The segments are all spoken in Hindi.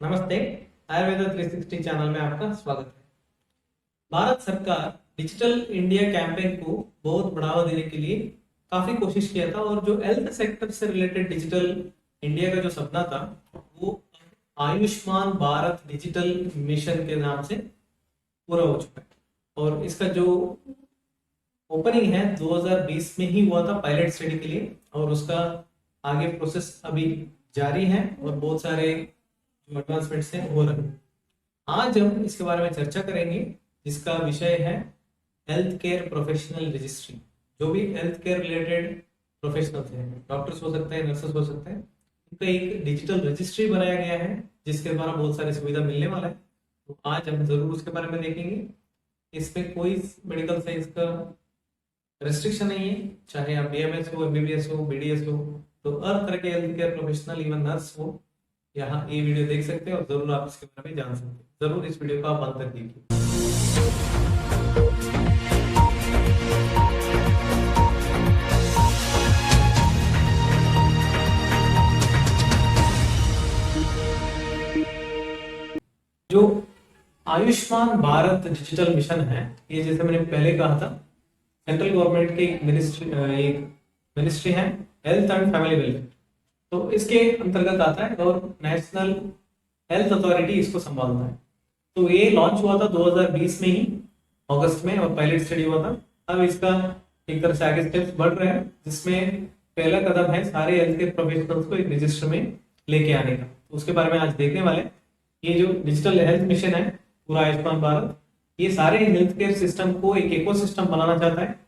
नमस्ते। आयुर्वेदा 360 चैनल में आपका स्वागत है। भारत सरकार डिजिटल इंडिया कैंपेन को बहुत बढ़ावा देने के लिए काफी कोशिश किया था और जो हेल्थ सेक्टर से रिलेटेड डिजिटल इंडिया का जो सपना था वो आयुष्मान भारत डिजिटल मिशन के नाम से पूरा हो चुका है। और इसका जो ओपनिंग है 2020 में ही हुआ था पायलट स्टडी के लिए, और उसका आगे प्रोसेस अभी जारी है और बहुत सारे जो एडवांसमेंट्स हैं हो रहे हैं। आज हम इसके बारे में चर्चा करेंगे जिसका विषय है हेल्थ केयर प्रोफेशनल रजिस्ट्री। जो भी हेल्थ केयर रिलेटेड प्रोफेशनल्स हैं, डॉक्टर्स हो सकते हैं, नर्सेस हो सकते हैं, उनका एक डिजिटल रजिस्ट्री बनाया गया है जिसके द्वारा बहुत सारी सुविधा मिलने वाला है। तो आज हम जरूर उसके बारे में देखेंगे। इसमें कोई मेडिकल साइंस का रेस्ट्रिक्शन नहीं है, चाहे आप बीएमएस हो, एमबीबीएस हो, बीडीएस हो, तो हर तरह के health care professional, even nurse हो, यहाँ ये वीडियो देख सकते हैं और जरूर आप इसके बारे में जान सकते हैं। जरूर इस वीडियो को आप अंत तक देखिए। जो आयुष्मान भारत डिजिटल मिशन है, ये जैसे मैंने पहले कहा था, सेंट्रल गवर्नमेंट की एक मिनिस्ट्री है, हेल्थ एंड फैमिली वेलफेयर। तो इसके अंतर्गत आता है और नेशनल हेल्थ अथॉरिटी इसको संभालता है। तो ये लॉन्च हुआ था 2020 में ही, अगस्त में, और पायलट स्टडी हुआ था। अब इसका एक तरह से आगे स्टेप्स बढ़ रहे हैं, जिसमें पहला कदम है सारे हेल्थ केयर प्रोफेशनल्स को एक रजिस्टर में लेके आने का। तो उसके बारे में आज देखने वाले। ये जो डिजिटल हेल्थ मिशन है पूरा आयुष्मान भारत, ये सारे हेल्थ केयर सिस्टम को एक इकोसिस्टम बनाना चाहता है।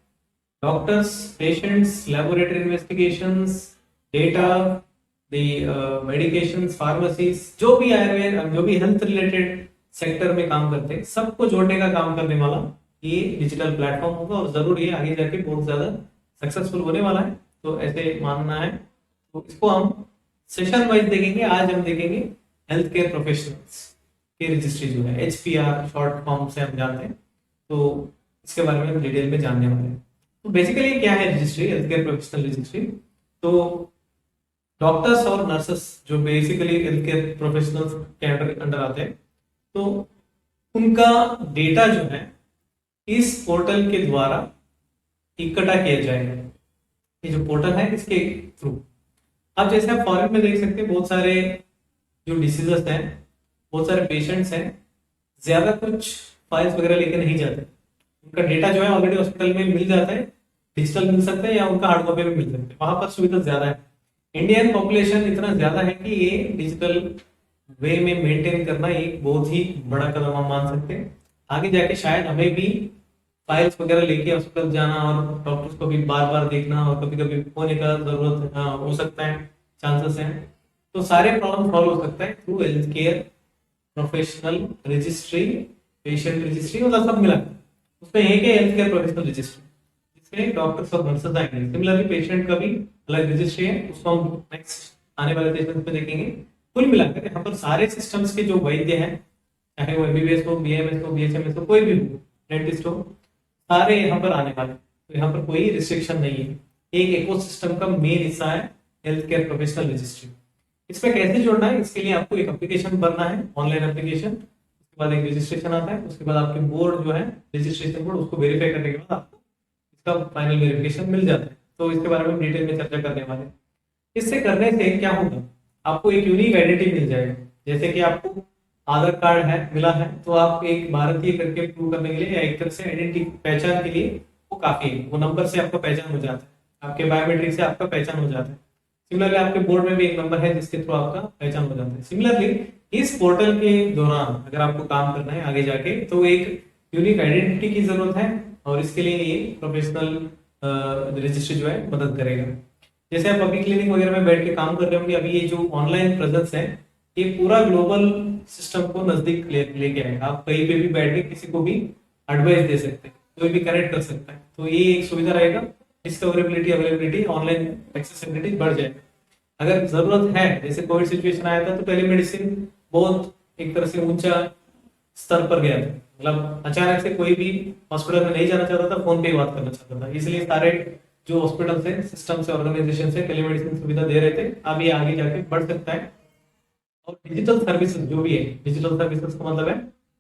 Doctors, patients, laboratory investigations, data, medications, pharmacies, जो भी आयुर्वेद, जो भी हेल्थ रिलेटेड सेक्टर में काम करते हैं, सबको जोड़ने का काम करने वाला ये डिजिटल प्लेटफॉर्म होगा और जरूर ये आगे जाके बहुत ज्यादा सक्सेसफुल होने वाला है, तो ऐसे मानना है। तो इसको हम सेशन वाइज देखेंगे। आज हम देखेंगे हेल्थ केयर प्रोफेशनल्स की रजिस्ट्री जो है, HPR शॉर्ट फॉर्म से हम जानते हैं, तो इसके बारे में हम डिटेल में जानने वाले हैं। तो बेसिकली क्या है registry, health care professional registry? तो डॉक्टर्स और नर्सेस जो बेसिकली हेल्थ केयर प्रोफेशनल्स के अंडर आते हैं, तो उनका डेटा जो है इस पोर्टल के द्वारा इकट्ठा किया जाएगा। ये जो पोर्टल है इसके थ्रू, अब जैसे आप फॉरेन में देख सकते हैं, बहुत सारे जो डिसीजेस हैं, बहुत सारे पेशेंट्स हैं, ज्यादा कुछ फाइल्स वगैरह लेके नहीं जाते। उनका डेटा जो है ऑलरेडी हॉस्पिटल में मिल जाता है, डिजिटल मिल सकता है या उनका हार्ड कॉपी में मिल सकता है, वहां पर सुविधा ज्यादा है। इंडियन पॉपुलेशन इतना ज्यादा है कि ये डिजिटल वे में मेंटेन करना एक बहुत ही बड़ा कदम हम मान सकते हैं। आगे जाके शायद हमें भी फाइल्स वगैरह लेके हॉस्पिटल जाना और डॉक्टर्स को भी बार बार देखना और कभी कभी होने का जरूरत हो सकता है, चांसेस हैं। तो सारे प्रॉब्लम सॉल्व हो सकता है through health care professional registry, patient registry, मतलब सब मिला उसमें एक हेल्थ केयर प्रोफेशनल रजिस्ट्री, जिसमें डॉक्टर्स और नर्सेस आएंगे। सिमिलरली पेशेंट का भी अलग रजिस्ट्री है, उसको हम नेक्स्ट आने वाले सेशंस में देखेंगे। कुल मिलाकर यहाँ पर सारे सिस्टम्स के जो वैद्य हैं, चाहे वो एमबीबीएस हो, बीएमएस हो, बीएचएमएस हो, कोई भी हो, डेंटिस्ट हो, सारे यहाँ पर आने वाले। तो यहाँ पर कोई रिस्ट्रिक्शन नहीं है, एक इकोसिस्टम का मेन हिस्सा है हेल्थ केयर प्रोफेशनल रजिस्ट्री। इसमें कैसे जोड़ना है, इसके लिए आपको एक एप्लीकेशन भरना है, ऑनलाइन एप्लीकेशन। उसके बाद एक रजिस्ट्रेशन आता है, उसके बाद आपके बोर्ड जो है रजिस्ट्रेशन बोर्ड, उसको वेरीफाई करने के बाद आपको इसका फाइनल वेरिफिकेशन मिल जाता है। तो इसके बारे में डिटेल में चर्चा करने वाले हैं। इससे करने से क्या होगा, आपको एक यूनिक आइडेंटिटी मिल जाएगा। जैसे कि आपको आधार कार्ड है मिला है, तो आप एक भारतीय करके प्रूव करने के लिए या एक तरह से आइडेंटिटी पहचान के लिए वो काफी है। वो नंबर से आपका पहचान हो जाता है, आपके बायोमेट्रिक से आपका पहचान हो जाता है। सिमिलरली आपके बोर्ड में भी एक नंबर है जिसके थ्रू आपका पहचान हो जाता है। सिमिलरली इस पोर्टल के दौरान अगर आपको काम करना है आगे जाके, तो एक यूनिक आइडेंटिटी की जरूरत है, और इसके लिए ये प्रोफेशनल रजिस्ट्री जो है मदद करेगा। जैसे आप अभी क्लिनिक वगैरह में बैठ के काम कर रहे होंगे, अभी ये जो ऑनलाइन प्रेजेंस है ये पूरा ग्लोबल सिस्टम को नजदीक लेके आएगा। आप कहीं पे भी बैठ के किसी को भी एडवाइस दे सकते हैं, कोई भी कनेक्ट कर सकता है। तो ये एक सुविधा रहेगा, डिस्कवरेबिलिटी, अवेलेबिलिटी, ऑनलाइन एक्सेसिबिलिटी बढ़ जाएगा। अगर जरूरत है, जैसे कोविड सिचुएशन आया था, तो पहले मेडिसिन बहुत एक तरह से ऊंचा स्तर पर गया था, मतलब अचानक से कोई भी हॉस्पिटल में नहीं जाना चाहता था, फोन पे ही बात करना चाहता था। इसलिए सारे जो हॉस्पिटल से, सिस्टम से, ऑर्गेनाइजेशन से टेलीमेडिसिन सुविधा दे रहे थे। अब ये आगे जाके बढ़ सकता है। और डिजिटल सर्विसेज जो भी है, डिजिटल सर्विसेज का मतलब है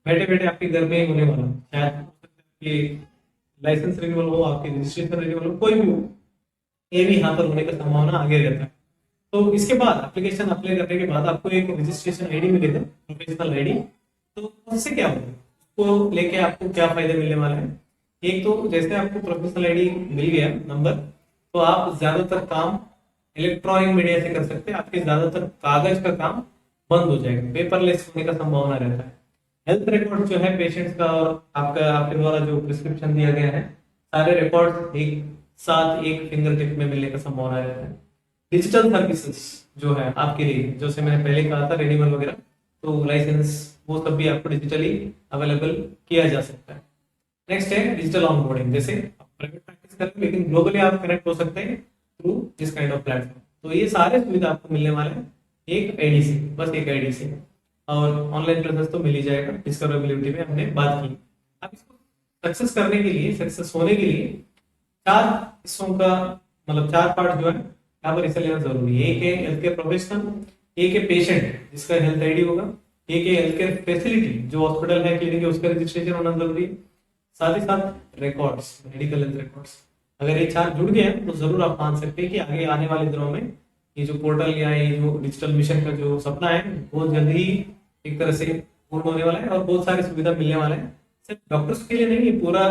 बैठे बैठे आपके घर में ही होने वाला, शायद आपके लाइसेंस रिन्यूअल हो, आपके रजिस्ट्रेशन रिन्यूअल हो, कोई भी हो, ये भी यहाँ पर होने का संभावना आगे रहता है। तो इसके बाद एप्लीकेशन अप्लाई करने के बाद आपको एक रजिस्ट्रेशन आईडी मिलेगा, प्रोफेशनल आईडी। तो उससे क्या होगा, उसको लेके आपको क्या फायदे मिलने वाले हैं। एक तो जैसे आपको प्रोफेशनल आईडी मिल गया नंबर, तो आप ज्यादातर काम इलेक्ट्रॉनिक मीडिया से कर सकते हैं, आपके ज्यादातर कागज का काम बंद हो जाएगा, पेपरलेस होने का संभावना रहता है। हेल्थ रिकॉर्ड जो है पेशेंट्स का और आपका आपके द्वारा जो प्रिस्क्रिप्शन दिया गया है, सारे रिकॉर्ड एक साथ एक फिंगर टिप में मिलने का संभावना रहता है। डिजिटल सर्विसेज जो है आपके लिए, जैसे मैंने पहले कहा था रिन्यूअल वगैरह, तो लाइसेंस वो सब भी आपको डिजिटली अवेलेबल किया जा सकता है। नेक्स्ट है डिजिटल ऑनबोर्डिंग, जैसे आप प्राइवेट प्रैक्टिस करें लेकिन ग्लोबली आप कनेक्ट हो सकते हैं through this kind of platform. तो ये सारे सुविधा आपको मिलने वाले हैं एक आईडी से, बस एक आईडी से। और ऑनलाइन क्लासेस तो मिल ही जाएगा, डिस्कवरेबिलिटी में हमने बात की। अब इसको सक्सेस करने के लिए, सक्सेस होने के लिए चार हिस्सों का मतलब चार पार्ट जो है यहाँ पर इसे लेना जरूरी है। एक है हेल्थ केयर प्रोफेशनल, एक है पेशेंट जिसका हेल्थ आईडी होगा, एक है हेल्थ केयर फैसिलिटी जो हॉस्पिटल है क्लिनिक है उसका रजिस्ट्रेशन होना जरूरी है, साथ ही साथ रिकॉर्ड्स, मेडिकल हेल्थ रिकॉर्ड्स। अगर ये चार जुड़ गए तो जरूर आप मान सकते हैं कि आगे आने वाले दिनों में ये जो पोर्टल या ये जो डिजिटल मिशन का जो सपना है बहुत जल्दी ही एक तरह से पूर्ण होने वाला है और बहुत सारी सुविधा मिलने वाले हैं। सिर्फ डॉक्टर्स के लिए नहीं, ये पूरा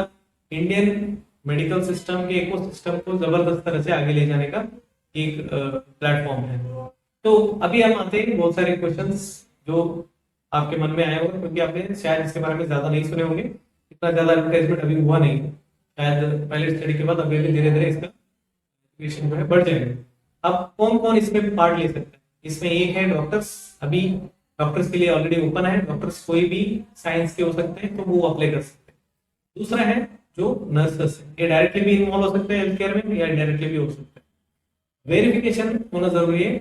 इंडियन मेडिकल सिस्टम के इकोसिस्टम को जबरदस्त तरह से आगे ले जाने का एक प्लेटफॉर्म है। तो अभी हम आते हैं बहुत सारे क्वेश्चंस जो आपके मन में आए होंगे, क्योंकि आपने शायद इसके बारे में ज्यादा नहीं सुने होंगे, इतना ज्यादा एडवर्टाइजमेंट अभी हुआ नहीं है, शायद पहले स्टडी के बाद अभी धीरे धीरे इसका एजुकेशन जो है बढ़ जाएगा। अब कौन कौन इसमें पार्ट ले सकता है, इसमें एक है डॉक्टर्स, अभी डॉक्टर्स के लिए ऑलरेडी ओपन है, डॉक्टर्स कोई भी साइंस के हो सकते हैं तो वो अप्लाई कर सकते हैं। दूसरा है जो नर्सेस है, ये डायरेक्टली भी इन्वॉल्व हो सकते हैं हेल्थ केयर में या डायरेक्टली भी हो सकते हैं। वेरिफिकेशन होना जरूरी है,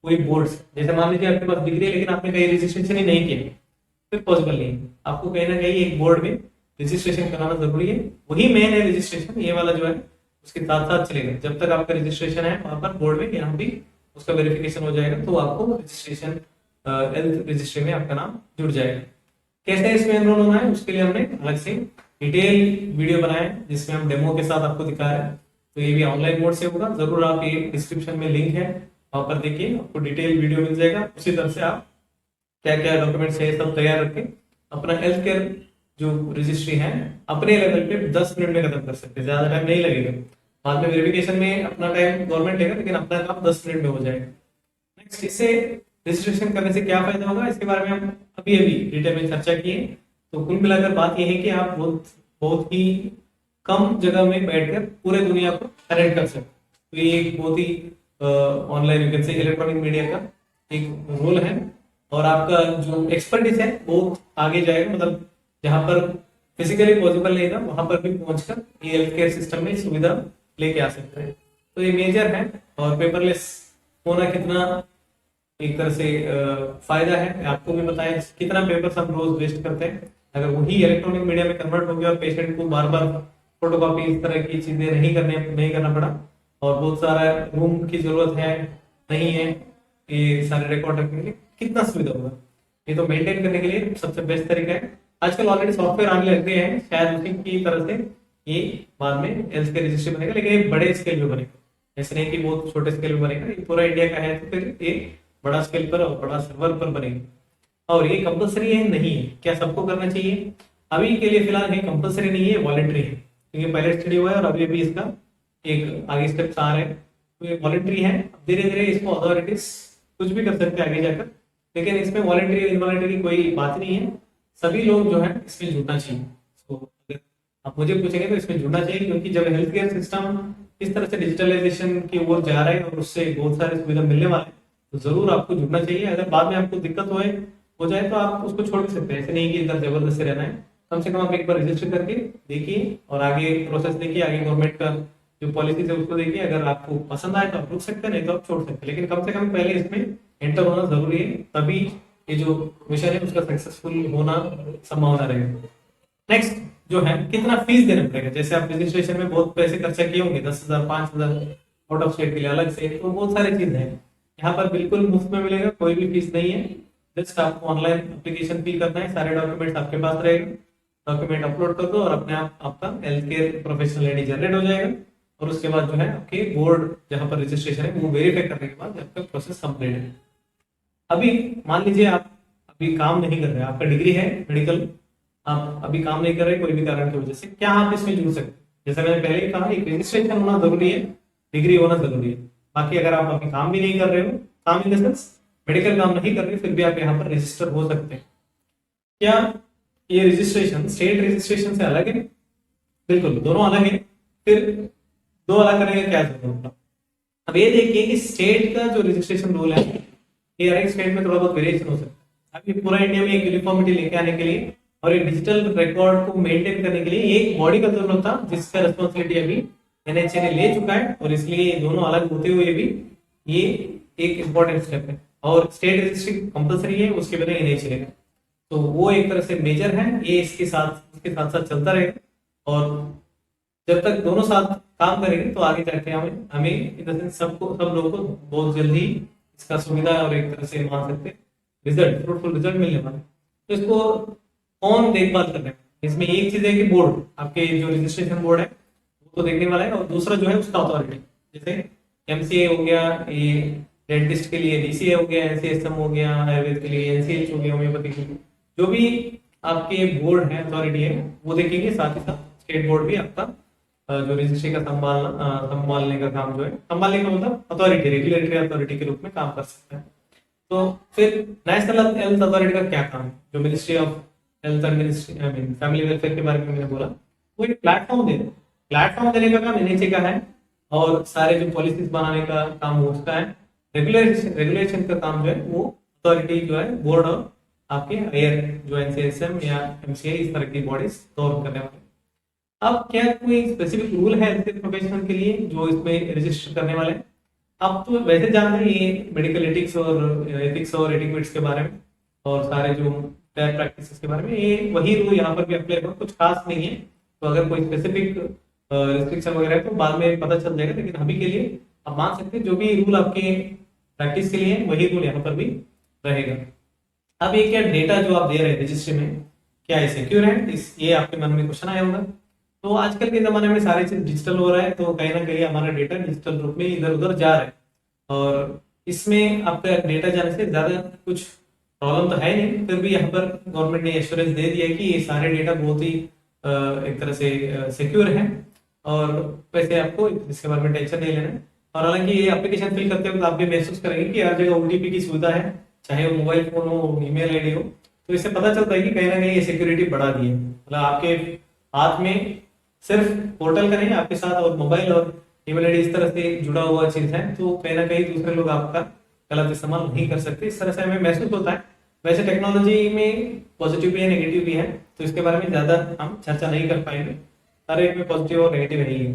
कोई बोर्ड से, जैसे मान लीजिए आपके पास डिग्री है लेकिन आपने कहीं रजिस्ट्रेशन ही नहीं किया फिर पॉसिबल नहीं है, आपको कहीं ना कहीं एक बोर्ड में रजिस्ट्रेशन कराना जरूरी है। वही मेन है रजिस्ट्रेशन, ये वाला जो है उसके साथ साथ चलेगा, जब तक आपका रजिस्ट्रेशन है वहां पर बोर्ड में यहाँ भी उसका वेरिफिकेशन हो जाएगा तो आपको रजिस्ट्रेशन हेल्थ रजिस्ट्री में आपका नाम जुड़ जाएगा। कैसे इसमें एनरोल होना है उसके लिए हमने अलग से डिटेल वीडियो बनाया है जिसमें हम डेमो के साथ आपको दिखा रहे हैं। तो ये भी ऑनलाइन मोड से होगा, जरूर आप ये डिस्क्रिप्शन में लिंक है वहां पर देखिए, आपको डिटेल वीडियो मिल जाएगा। उसी तरह से आप क्या क्या डॉक्यूमेंट्स है सब तैयार रखें, अपना हेल्थ केयर जो रजिस्ट्री है अपने लेवल पे 10 मिनट में खत्म कर सकते हैं, ज्यादा टाइम नहीं लगेगा। बाद में वेरिफिकेशन में अपना टाइम गवर्नमेंट लेगा लेकिन अपना काम 10 मिनट में हो जाएगा। नेक्स्ट, इससे रजिस्ट्रेशन करने से क्या फायदा होगा इसके बारे में हम अभी अभी डिटेल में चर्चा की है। तो कुल मिलाकर बात यह है कि आप बहुत बहुत ही कम जगह में बैठकर पूरे दुनिया को कनेक्ट कर सकते। तो ये एक बहुत ही ऑनलाइन इलेक्ट्रॉनिक मीडिया का एक रोल है और आपका जो एक्सपर्टीज है वो आगे जाएगा, मतलब जहां पर फिजिकली पॉसिबल नहीं था वहां पर भी पहुंचकर ये हेल्थ केयर सिस्टम में सुविधा लेके आ सकते हैं। तो ये मेजर है और पेपरलेस होना कितना एक तरह से फायदा है आपको भी बताया, कितना पेपर हम रोज वेस्ट करते हैं। अगर वही इलेक्ट्रॉनिक मीडिया में कन्वर्ट हो गया और पेशेंट को बार बार फोटोकॉपी इस तरह की चीजें नहीं करना पड़ा और बहुत सारा रूम की जरूरत है नहीं है ये सारे रिकॉर्ड रखने के लिए, कितना सुविधा होगा। ये तो मेंटेन करने के लिए सबसे बेस्ट तरीका है। आजकल ऑलरेडी सॉफ्टवेयर आने लग गए हैं, शायद उसी की तरह से ये बाद में हेल्थ केयर रजिस्ट्री बनेगा, लेकिन ये बड़े स्केल पे बनेगा, ऐसे नहीं कि बहुत छोटे स्केल पे बनेगा। ये पूरा इंडिया का है तो फिर ये बड़ा स्केल पर और बड़ा सर्वर पर बनेगा। और ये कंपलसरी है नहीं है, क्या सबको करना चाहिए? अभी के लिए फिलहाल ये कंपलसरी नहीं है, वॉलेंट्री है, क्योंकि पहले स्टडी हुआ है और अभी भी इसका एक आगे स्टेप्स आ रहे हैं। तो ये वॉलेंट्री है, धीरे धीरे इसको अथॉरिटीज कुछ भी कर सकते हैं आगे जाकर, लेकिन इसमें वॉलेंट्री इनवॉलेंट्री कोई बात नहीं है, सभी लोग जो है इसमें जुड़ना चाहिए। तो अगर आप मुझे पूछेंगे तो इसमें जुड़ना चाहिए, क्योंकि जब हेल्थ केयर सिस्टम इस तरह से डिजिटलाइजेशन की ओर जा रहा है और उससे बहुत सारी सुविधा मिलने वाले हैं तो जरूर आपको जुड़ना चाहिए। अगर बाद में आपको दिक्कत हो जाए तो आप उसको छोड़ भी सकते हैं, ऐसे नहीं कि इधर जबरदस्ती रहना है। कम से कम आप एक बार रजिस्टर करके देखिए और आगे प्रोसेस देखिए, आगे गवर्नमेंट का जो पॉलिसीज है उसको देखिए। अगर आपको पसंद आए तो आप रुक सकते हैं, नहीं तो आप छोड़ सकते हैं, लेकिन कम से कम पहले इसमें एंटर होना जरूरी है, तभी ये जो मिशन है उसका सक्सेसफुल होना संभावना रहेगी। नेक्स्ट जो है कितना फीस देना पड़ेगा, जैसे आप रजिस्ट्रेशन में बहुत पैसे खर्चा किए होंगे, 10,000 5,000 आउट ऑफ स्टेट के लिए अलग से, तो बहुत सारी चीजें हैं। यहाँ पर बिल्कुल मुफ्त में मिलेगा, कोई भी फीस नहीं है। जस्ट आपको ऑनलाइन एप्लीकेशन फिल करना है, सारे डॉक्यूमेंट्स आपके पास रहेंगे, डॉक्यूमेंट अपलोड कर दो और अपने आप आपका health care professional ID generate हो जाएगा। और उसके बाद जो है आपके बोर्ड जहाँ पर रजिस्ट्रेशन है वो वेरीफाई करने के बाद आपका प्रोसेस कंप्लीट है। अभी मान लीजिए आप अभी काम नहीं कर रहे, आपका डिग्री है मेडिकल, आप अभी काम नहीं कर रहे कोई भी कारण की वजह से, क्या आप इसमें जुड़ सकते हैं? जैसे मैंने पहले ही कहा, एक रजिस्ट्रेशन होना जरूरी है, डिग्री होना जरूरी है। बाकी अगर आप अभी काम भी नहीं कर रहे हो, काम इन द सेंस मेडिकल काम नहीं कर रहे, फिर भी आप यहाँ पर रजिस्टर हो सकते हैं। क्या ये रजिस्ट्रेशन स्टेट रजिस्ट्रेशन से अलग है? बिल्कुल दोनों अलग है। फिर दो अलग करने का क्या जरूरत है? अब ये देखिए कि स्टेट का जो रजिस्ट्रेशन रूल है, ये हर एक स्टेट में थोड़ा बहुत वेरिएशन हो सकता है। अभी पूरा इंडिया में एक यूनिफॉर्मिटी लेके आने के लिए और एक डिजिटल रिकॉर्ड को मेंटेन करने के लिए एक बॉडी का जरूरत था, जिसका रिस्पॉन्सिबिलिटी अभी एनएचए ने ले चुका है। और इसलिए ये दोनों अलग होते हुए भी ये एक इम्पोर्टेंट स्टेप है और स्टेट रजिस्ट्री कंपलसरी है, उसके बिना ये नहीं चलेगा। तो वो एक तरह से मेजर है, ये इसके साथ साथ चलता रहेगा। और जब तक दोनों साथ काम करेंगे तो आगे जाके हमें हमें इन द सेंस सब लोगों को बहुत जल्दी इसका सुविधा और एक तरह से मान सकते रिजल्ट, फ्रूटफुल रिजल्ट मिलने वाला है। तो इसको कौन देखभाल कर रहे हैं? इसमें एक चीज है कि बोर्ड, आपके जो रजिस्ट्रेशन बोर्ड है वो तो देखने वाला है, और दूसरा जो है उसका अथॉरिटी, जैसे एमसीए हो गया, ये डेंटिस्ट के लिए डीसीए हो गया, एनसीएसएम हो गया, आयुर्वेद के लिए एनसीएच हो गया, होम्योपैथी के लिए जो भी आपके बोर्ड है, अथॉरिटी है, वो देखेंगे। साथ ही साथ स्टेट बोर्ड भी आपका जो रजिस्ट्री का संभालने का काम जो है, संभालने का मतलब अथॉरिटी, रेगुलेटरी अथॉरिटी के रूप में काम कर सकता है। तो फिर नेशनल हेल्थ अथॉरिटी का क्या काम है? जो ministry of health and ministry I mean family welfare के बारे में मैंने बोला, वो एक प्लेटफॉर्म देने का काम एनएचए का है, और सारे जो पॉलिसीज बनाने का काम वो उसका है। रेगुलेशन का काम जो है वो अथॉरिटी जो है बोर्ड और आपके हायर जो एनसीएसएम या एमसीआई इस तरह की बॉडीज तौर करने वाले। अब क्या कोई स्पेसिफिक रूल है ऐसे प्रोफेशनल के लिए जो इसमें रजिस्टर करने वाले हैं? आप तो वैसे जान रहे हैं ये मेडिकल एथिक्स और एटिक्वेट्स के बारे में और सारे जो फेयर प्रैक्टिसेस के बारे में, ये वही रूल यहाँ पर भी अप्लाई होगा, कुछ खास नहीं है। तो अगर कोई स्पेसिफिक रिस्ट्रिक्शन वगैरह है तो बाद में पता चल जाएगा, लेकिन अभी के लिए आप मान सकते हैं जो भी रूल आपके प्रैक्टिस के लिए वही रूल यहाँ पर भी रहेगा। अब ये क्या डेटा जो आप दे रहे हैं रजिस्ट्री में, क्या ये सिक्योर है? ये आपके मन में क्वेश्चन आया होगा। तो आजकल के जमाने में सारी चीज डिजिटल हो रहा है, तो कहीं ना कहीं हमारा डेटा डिजिटल रूप में इधर उधर जा रहा है, और इसमें आपका डेटा जाने से ज्यादा कुछ प्रॉब्लम तो है नहीं। फिर भी यहाँ पर गवर्नमेंट ने एश्योरेंस दे दिया है कि ये सारे डेटा बहुत ही एक तरह से सिक्योर है, और वैसे आपको इसके बारे में टेंशन नहीं लेना है। और हालांकि ये एप्लीकेशन फिल करते वक्त आप भी महसूस करेंगे कि हर जगह ओटीपी की सुविधा है, चाहे वो मोबाइल फोन हो, ईमेल आईडी हो। तो इससे पता चलता है कि कहीं ना कहीं ये सिक्योरिटी बढ़ा दी है। मतलब आपके हाथ में सिर्फ पोर्टल का नहीं, आपके साथ और मोबाइल और ईमेल आईडी इस तरह से जुड़ा हुआ चीज है, तो कहीं ना कहीं दूसरे लोग आपका गलत इस्तेमाल नहीं कर सकते। इस तरह से हमें महसूस होता है। वैसे टेक्नोलॉजी में पॉजिटिव भी है, नेगेटिव भी है, तो इसके बारे में ज्यादा हम चर्चा नहीं कर पाएंगे। हर एक में पॉजिटिव और नेगेटिव है ही।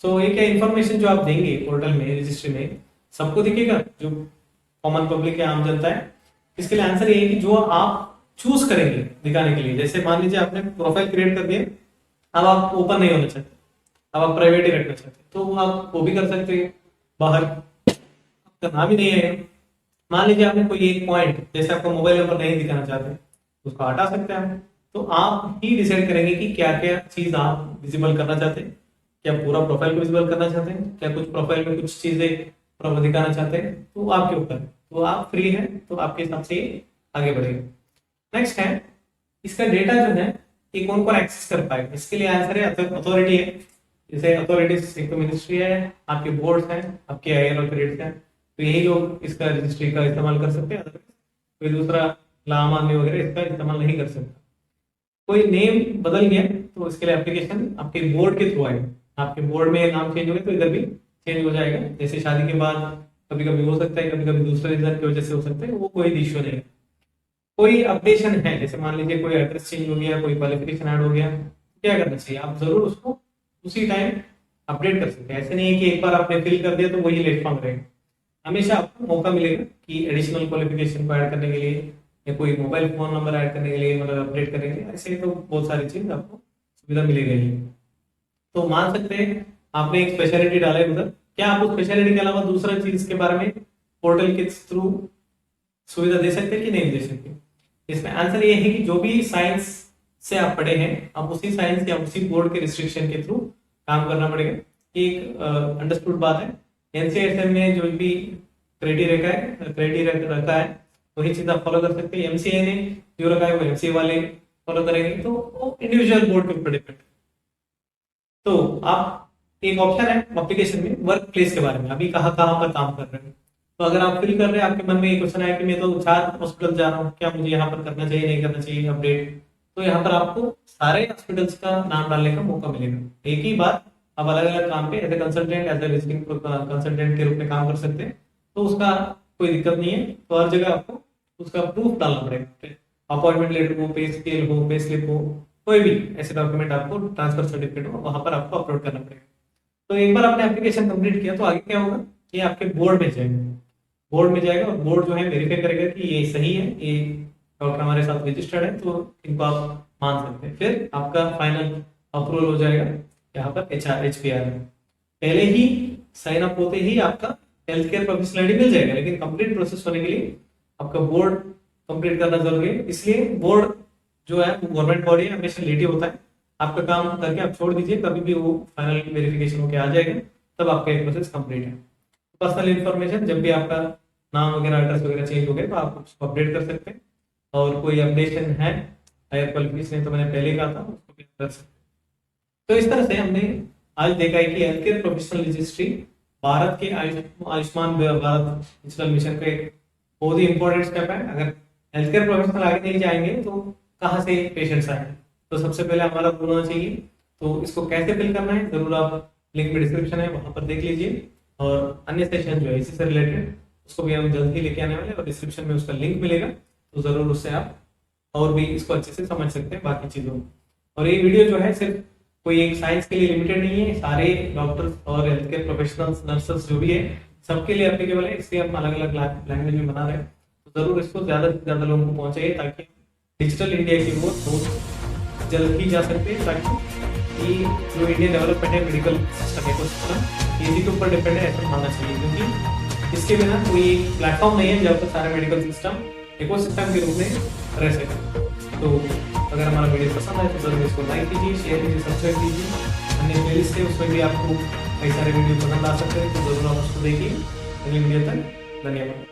सो ये क्या इन्फॉर्मेशन जो आप देंगे पोर्टल में, रजिस्ट्री में, सबको दिखेगा जो कॉमन पब्लिक है, आम जनता है? इसके लिए आंसर ये है कि जो आप चूज करेंगे दिखाने के लिए, जैसे मान लीजिए आपने प्रोफाइल क्रिएट कर दिया, अब आप ओपन नहीं होना चाहते, अब आप प्राइवेट ही रखना चाहते, तो आप वो भी कर सकते हैं। बाहर आपका नाम ही नहीं है, मान लीजिए आपने कोई एक पॉइंट, जैसे आपका मोबाइल नंबर नहीं दिखाना चाहते, उसको हटा सकते हैं आप। तो आप ही डिसाइड करेंगे कि क्या क्या चीज आप विजिबल करना चाहते हैं। क्या पूरा प्रोफाइल को विजिबल करना चाहते हैं, क्या कुछ प्रोफाइल में कुछ चीजें दिखाना चाहते हैं, तो आपके ऊपर। तो आप फ्री हैं, तो आपके हिसाब से आगे बढ़ेगा। नेक्स्ट है इसका डेटा जो है ये कौन कौन एक्सेस कर पाएगा? इसके लिए आंसर है अथॉरिटी है। जैसे अथॉरिटीज एक तो मिनिस्ट्री है, आपके बोर्ड है, आपके हायर ऑथोरिटीज है, तो यही लोग इसका रजिस्ट्री का इस्तेमाल कर सकते हैं। कोई दूसरा आम आदमी वगैरह इसका इस्तेमाल नहीं कर सकता। कोई नेम बदल गया तो इसके लिए एप्लीकेशन आपके बोर्ड के थ्रू आएगा। आपके बोर्ड में नाम चेंज हो गया तो इधर भी चेंज हो जाएगा। जैसे शादी के बाद कभी कभी हो सकता है, कभी कभी दूसरे रीजन की वजह से हो सकता है, वो कोई इश्यू नहीं। कोई अपडेशन है, जैसे मान लीजिए कोई एड्रेस चेंज हो गया, कोई क्वालिफिकेशन ऐड हो गया, क्या करना चाहिए? आप जरूर उसको उसी टाइम अपडेट कर सकते हैं। ऐसे नहीं है कि एक बार आपने फिल कर दिया तो वही लेट फॉर्म रहेगा। हमेशा आपको मौका मिलेगा कि एडिशनल क्वालिफिकेशन को ऐड करने के लिए या कोई मोबाइल फोन नंबर ऐड करने के लिए, मतलब अपडेट करने के लिए, ऐसे तो बहुत सारी चीज आपको सुविधा मिलेगी ही। तो मान सकते हैं आपने एक स्पेशलिटी डाला है उधर, क्या आप उस स्पेशलिटी के अलावा दूसरा चीज के बारे में पोर्टल के थ्रू सुविधा दे सकते हैं कि नहीं दे सकते? इसमें आंसर ये है कि जो भी साइंस से आप पढ़े हैं, आप उसी साइंस या उसी बोर्ड के रिस्ट्रिक्शन के थ्रू काम करना पड़ेगा। एक अंडरस्टूड बात है। एनसीआईआरटी ने जो भी क्राइटेरिया रखा है वही चीज आप फॉलो कर सकते हैं। एमसीए ने जो रखा है वो एमसीए वाले फॉलो करेंगे, तो वो इंडिविजुअल बोर्ड के ऊपर डिपेंड। तो आप एक ऑप्शन है एप्लीकेशन में वर्क प्लेस के बारे में, अभी कहाँ कहाँ पर काम कर रहे हैं। तो अगर आप फिल कर रहे हैं, आपके मन में ये क्वेश्चन है कि मैं तो 4 हॉस्पिटल जा रहा हूँ, क्या मुझे यहाँ पर करना चाहिए नहीं करना चाहिए अपडेट, तो यहाँ पर आपको सारे हॉस्पिटल्स का नाम डालने का मौका मिलेगा। एक ही बार आप अलग अलग काम पे as a consultant, as a visiting consultant के रूप में काम कर सकते हैं, तो उसका कोई दिक्कत नहीं है। तो हर जगह आपको उसका प्रूफ डालना पड़ेगा, अपॉइंटमेंट लेटर हो, पे स्केल हो, पे स्लिप हो, कोई भी ऐसे डॉक्यूमेंट आपको, ट्रांसफर सर्टिफिकेट हो, वहां पर आपको अपलोड करना पड़ेगा। तो एक बार आपने एप्लीकेशन कंप्लीट किया तो आगे क्या होगा, ये आपके बोर्ड में जाएगा। बोर्ड में जाएगा और बोर्ड जो है वेरीफाई करेगा कि ये सही है, ये डॉक्टर हमारे साथ रजिस्टर्ड है, तो इनको आप मान सकते हैं। फिर आपका फाइनल अप्रूवल हो जाएगा यहाँ पर HPR में। पहले ही साइन अप होते ही आपका हेल्थ केयर प्रोफेशनल आईडी मिल जाएगा, लेकिन कंप्लीट प्रोसेस होने के लिए आपका बोर्ड कंप्लीट करना जरूरी है। इसलिए बोर्ड जो है वो गवर्नमेंट बॉडी है, हमेशा लेट ही होता है। आपका काम करके आप छोड़ दीजिए, कभी भी वो फाइनल वेरिफिकेशन होकर आ जाएगा, तब आपका एक प्रोसेस कंप्लीट है। पर्सनल इन्फॉर्मेशन, जब भी आपका नाम वगैरह एड्रेस वगैरह चेंज हो गए तो आप उसको अपडेट कर सकते हैं। और कोई अपडेशन है हायर क्वालिफिकेशन, तो मैंने पहले कहा था, उसको भी कर सकते हैं। तो इस तरह से हमने आज देखा है कि health care professional registry Bharat के आयुष्मान भारत डिजिटल मिशन का एक बहुत ही इंपॉर्टेंट स्टेप है। अगर हेल्थ केयर प्रोफेशनल आगे नहीं जाएंगे तो कहाँ से पेशेंट्स आएंगे? तो सबसे पहले हमारा होना चाहिए। तो इसको कैसे फिल करना है, जरूर आप लिंक में डिस्क्रिप्शन है वहां पर देख लीजिए। और अन्य सेशन जो है इसी से रिलेटेड, उसको भी हम जल्द ही लेके आने वाले, और डिस्क्रिप्शन में उसका लिंक मिलेगा, तो जरूर उससे आप और भी इसको अच्छे से समझ सकते हैं बाकी चीजों को। और ये वीडियो जो है सिर्फ कोई एक साइंस के लिए लिमिटेड नहीं है, सारे डॉक्टर्स और हेल्थ केयर प्रोफेशनल्स, नर्सेस जो भी है, सबके लिए एप्लीकेबल है। इसलिए हम अलग अलग लैंग्वेज में बना रहे हैं। तो जरूर इसको ज्यादा से ज्यादा लोगों को पहुंचाइए, ताकि डिजिटल इंडिया की ओर बहुत जल्द ही जा सकते हैं, ताकि ये जो इंडिया डेवलपमेंट है मेडिकल सिस्टम इकोसिस्टम, इसी के ऊपर डिपेंड है, ऐसा मानना चाहिए। क्योंकि इसके बिना कोई प्लेटफॉर्म नहीं है जब तक सारे मेडिकल सिस्टम इकोसिस्टम के रूप में रह सके। तो अगर हमारा वीडियो पसंद आए तो जरूर इसको लाइक कीजिए, शेयर कीजिए, सब्सक्राइब कीजिए। अन्य प्लेलिस्ट है उसमें भी आपको कई सारे वीडियो पसंद आ सकते हैं, तो जरूर आप उसको देखिए। अगली वीडियो तक धन्यवाद।